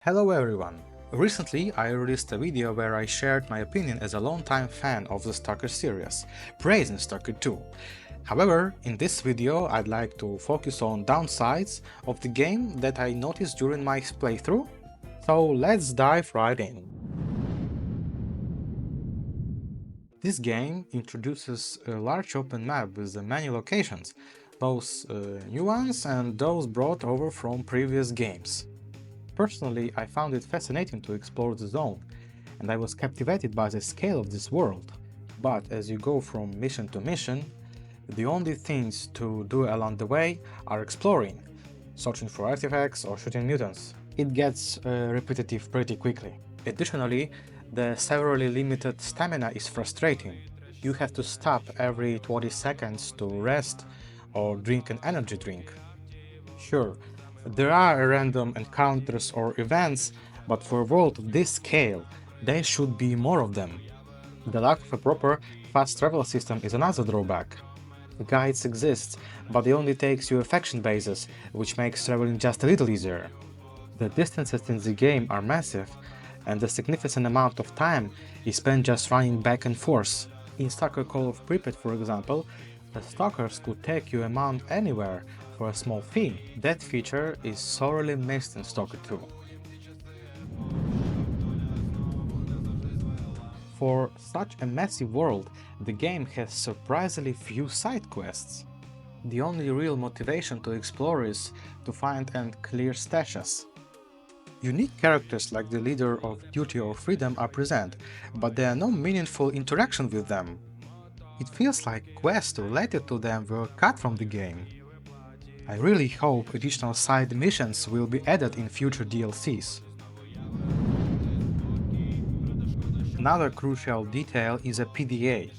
Hello everyone! Recently I released a video where I shared my opinion as a longtime fan of the S.T.A.L.K.E.R series, praising S.T.A.L.K.E.R 2. However, in this video I'd like to focus on downsides of the game that I noticed during my playthrough, so let's dive right in. This game introduces a large open map with many locations, both new ones and those brought over from previous games. Personally, I found it fascinating to explore the zone, and I was captivated by the scale of this world. But as you go from mission to mission, the only things to do along the way are exploring, searching for artifacts or shooting mutants. It gets repetitive pretty quickly. Additionally, the severely limited stamina is frustrating. You have to stop every 20 seconds to rest or drink an energy drink. Sure, there are random encounters or events, but for a world of this scale, there should be more of them. The lack of a proper fast travel system is another drawback. Guides exist, but they only takes you a faction basis, which makes traveling just a little easier. The distances in the game are massive, and a significant amount of time is spent just running back and forth. In S.T.A.L.K.E.R Call of Pripyat, for example, the stalkers could take you a month anywhere for a small fee. That feature is sorely missed in S.T.A.L.K.E.R 2. For such a massive world, the game has surprisingly few side quests. The only real motivation to explore is to find and clear stashes. Unique characters like the leader of Duty or Freedom are present, but there are no meaningful interaction with them. It feels like quests related to them were cut from the game. I really hope additional side missions will be added in future DLCs. Another crucial detail is a PDA.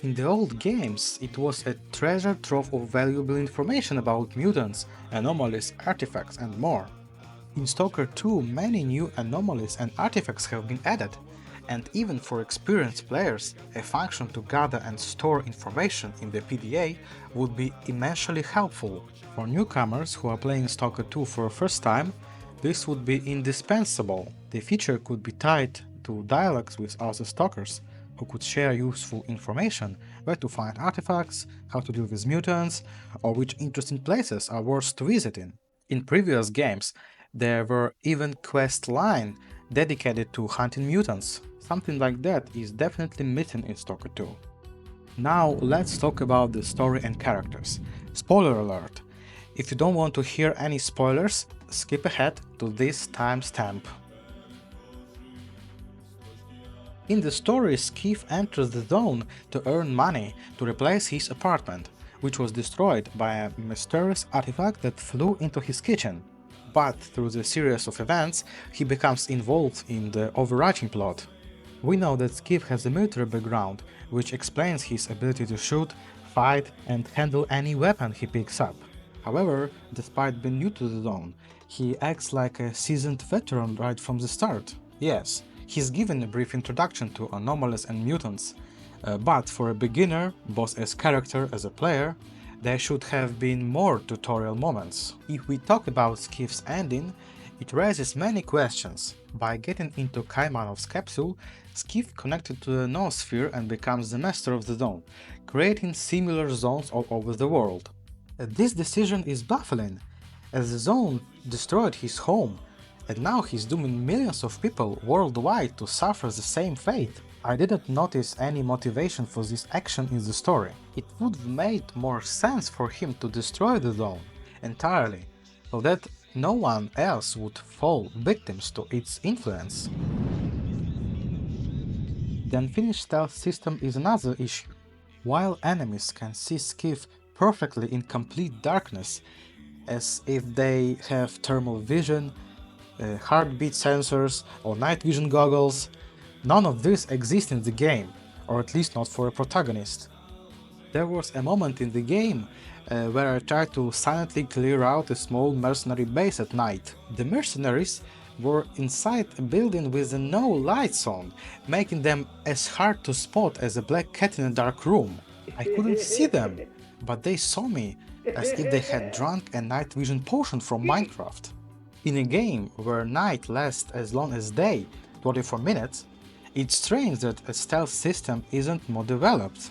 In the old games, it was a treasure trove of valuable information about mutants, anomalies, artifacts and more. In S.T.A.L.K.E.R 2, many new anomalies and artifacts have been added, and even for experienced players, a function to gather and store information in the PDA would be immensely helpful. For newcomers who are playing S.T.A.L.K.E.R 2 for the first time, this would be indispensable. The feature could be tied to dialogues with other stalkers, who could share useful information, where to find artifacts, how to deal with mutants, or which interesting places are worth visiting. In previous games, there were even quest lines dedicated to hunting mutants. Something like that is definitely missing in S.T.A.L.K.E.R 2. Now let's talk about the story and characters. Spoiler alert! If you don't want to hear any spoilers, skip ahead to this timestamp. In the story, Skiff enters the zone to earn money to replace his apartment, which was destroyed by a mysterious artifact that flew into his kitchen. But through the series of events, he becomes involved in the overarching plot. We know that Skiff has a military background, which explains his ability to shoot, fight and handle any weapon he picks up. However, despite being new to the zone, he acts like a seasoned veteran right from the start. Yes, he's given a brief introduction to anomalies and mutants, but for a beginner, both as character as a player, there should have been more tutorial moments. If we talk about Skiff's ending, it raises many questions. By getting into Kaimanov's capsule, Skiff connected to the noosphere and becomes the master of the zone, creating similar zones all over the world. This decision is baffling, as the zone destroyed his home, and now he's dooming millions of people worldwide to suffer the same fate. I didn't notice any motivation for this action in the story. It would have made more sense for him to destroy the zone entirely, so that no one else would fall victims to its influence. The unfinished stealth system is another issue. While enemies can see Skiff perfectly in complete darkness, as if they have thermal vision, heartbeat sensors or night vision goggles, none of this exists in the game, or at least not for a protagonist. There was a moment in the game where I tried to silently clear out a small mercenary base at night. The mercenaries were inside a building with no lights on, making them as hard to spot as a black cat in a dark room. I couldn't see them, but they saw me, as if they had drunk a night vision potion from Minecraft. In a game where night lasts as long as day, 24 minutes, it's strange that a stealth system isn't more developed.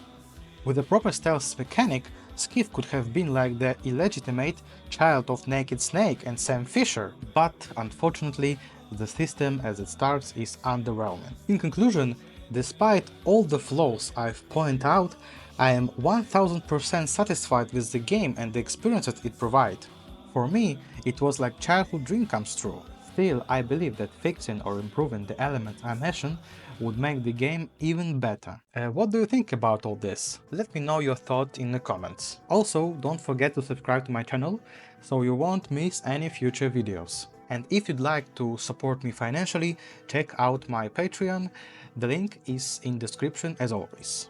With a proper stealth mechanic, Skiff could have been like the illegitimate child of Naked Snake and Sam Fisher, but unfortunately, the system as it starts is underwhelming. In conclusion, despite all the flaws I've pointed out, I am 1000% satisfied with the game and the experience that it provides. For me, it was like childhood dream comes true. Still, I believe that fixing or improving the elements I mentioned would make the game even better. What do you think about all this? Let me know your thoughts in the comments. Also, don't forget to subscribe to my channel so you won't miss any future videos. And if you'd like to support me financially, check out my Patreon. The link is in description as always.